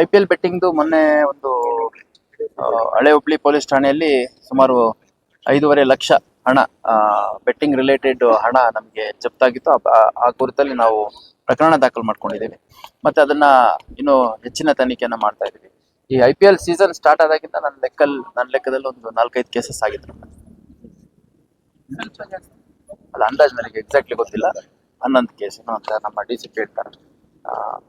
IPL ಬೆಟ್ಟಿಂಗ್ದು ಮೊನ್ನೆ ಒಂದು ಹಳೆ ಹುಬ್ಳಿ ಪೊಲೀಸ್ ಠಾಣೆಯಲ್ಲಿ ಸುಮಾರು 5.5 ಲಕ್ಷ ಹಣ ಬೆಟ್ಟಿಂಗ್ ರಿಲೇಟೆಡ್ ಹಣ ನಮಗೆ ಜಪ್ತಾಗಿತ್ತು. ಆ ಕುರಿತಲ್ಲಿ ನಾವು ಪ್ರಕರಣ ದಾಖಲು ಮಾಡ್ಕೊಂಡಿದ್ದೀವಿ. ಮತ್ತೆ ಅದನ್ನ ಇನ್ನು ಹೆಚ್ಚಿನ ತನಿಖೆಯನ್ನ ಮಾಡ್ತಾ ಇದ್ದೀವಿ. ಈ IPL ಸೀಸನ್ ಸ್ಟಾರ್ಟ್ ಆದಾಗಿಂದ ನನ್ನ ಲೆಕ್ಕದಲ್ಲಿ ಒಂದು 4-5 ಕೇಸಸ್ ಆಗಿತ್ತು. ಅಲ್ಲ, ಅಂದಾಜ್ ನನಗೆ ಎಕ್ಸಾಕ್ಟ್ಲಿ ಗೊತ್ತಿಲ್ಲ. 11 ಕೇಸ್ ಅಂತ ನಮ್ಮ DCP ಹೇಳ್ತಾರೆ.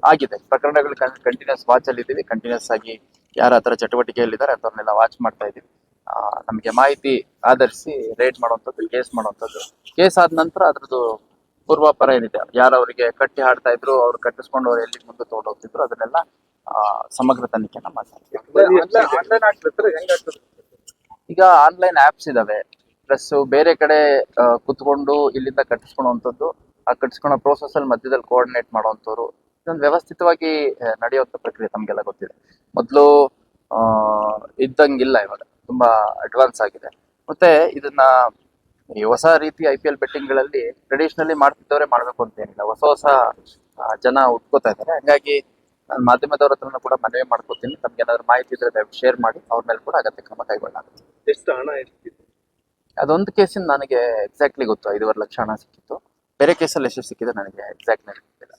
ಆಗಿದೆ. ಪ್ರಕರಣಗಳು ಕಂಟಿನ್ಯೂಸ್ ವಾಚ್ ಅಲ್ಲಿ ಇದ್ದೀವಿ. ಕಂಟಿನ್ಯೂಸ್ ಆಗಿ ಯಾರ ಹತ್ರ ಚಟುವಟಿಕೆಯಲ್ಲಿದ್ದಾರೆ ಅಂತವ್ರನ್ನೆಲ್ಲ ವಾಚ್ ಮಾಡ್ತಾ ಇದ್ದೀವಿ. ನಮಗೆ ಮಾಹಿತಿ ಆಧರಿಸಿ ರೇಡ್ ಮಾಡುವಂಥದ್ದು, ಕೇಸ್ ಮಾಡುವಂಥದ್ದು. ಕೇಸ್ ಆದ ನಂತರ ಅದ್ರದ್ದು ಪೂರ್ವಾಪರ ಏನಿದೆ, ಯಾರವರಿಗೆ ಕಟ್ಟಿ ಹಾಡ್ತಾ ಇದ್ರು, ಅವ್ರು ಕಟ್ಟಿಸ್ಕೊಂಡು ಅವ್ರು ಎಲ್ಲಿ ಮುಂದೆ ತಗೊಂಡೋಗ್ತಿದ್ರು, ಅದನ್ನೆಲ್ಲ ಸಮಗ್ರ ತನಿಖೆನ ಮಾಡ್ತೀವಿ. ಈಗ ಆನ್ಲೈನ್ ಆಪ್ಸ್ ಇದಾವೆ, ಪ್ಲಸ್ ಬೇರೆ ಕಡೆ ಕುತ್ಕೊಂಡು ಇಲ್ಲಿಂದ ಕಟ್ಟಿಸ್ಕೊಳ್ಳುವಂಥದ್ದು. ಆ ಕಟ್ಟಿಸ್ಕೊಳ್ಳೋ ಪ್ರೋಸೆಸ್ ಅಲ್ಲಿ ಮಧ್ಯದಲ್ಲಿ ಕೋಆರ್ಡಿನೇಟ್ ಮಾಡುವಂಥವ್ರು, ಇದೊಂದು ವ್ಯವಸ್ಥಿತವಾಗಿ ನಡೆಯುವಂಥ ಪ್ರಕ್ರಿಯೆ ತಮಗೆಲ್ಲ ಗೊತ್ತಿದೆ. ಮೊದಲು ಇದ್ದಂಗಿಲ್ಲ, ಇವಾಗ ತುಂಬಾ ಅಡ್ವಾನ್ಸ್ ಆಗಿದೆ. ಮತ್ತೆ ಇದನ್ನ ಈ ಹೊಸ ರೀತಿ IPL ಬೆಟ್ಟಿಂಗ್ ಗಳಲ್ಲಿ ಟ್ರೆಡಿಷನಲಿ ಮಾಡ್ತಿದ್ದವರೇ ಮಾಡ್ಬೇಕು ಅಂತ ಏನಿಲ್ಲ, ಹೊಸ ಜನ ಉಟ್ಕೋತಾ ಇದ್ದಾರೆ. ಹಂಗಾಗಿ ನಾನು ಮಾಧ್ಯಮದವ್ರ ಹತ್ರನೂ ಕೂಡ ಮನವಿ ಮಾಡ್ಕೋತೀನಿ, ತಮ್ಗೆ ಏನಾದ್ರು ಮಾಹಿತಿ ಇದ್ರೆ ದಯವಿಟ್ಟು ಶೇರ್ ಮಾಡಿ, ಅವ್ರ ಮೇಲೆ ಕೂಡ ಅಗತ್ಯ ಕ್ರಮ ಕೈಗೊಳ್ಳಲಾಗುತ್ತೆ. ಎಷ್ಟು ಹಣ ಎಷ್ಟಿದೆ? ಅದೊಂದು ಕೇಸಿಂದ ನನಗೆ ಎಕ್ಸಾಕ್ಟ್ಲಿ ಗೊತ್ತು, 5.5 ಲಕ್ಷ ಹಣ ಸಿಕ್ಕಿತ್ತು. ಬೇರೆ ಕೇಸಲ್ಲಿ ಎಷ್ಟು ಸಿಕ್ಕಿದೆ ನನಗೆ ಎಕ್ಸಾಕ್ಟ್ ಗೊತ್ತಿಲ್ಲ.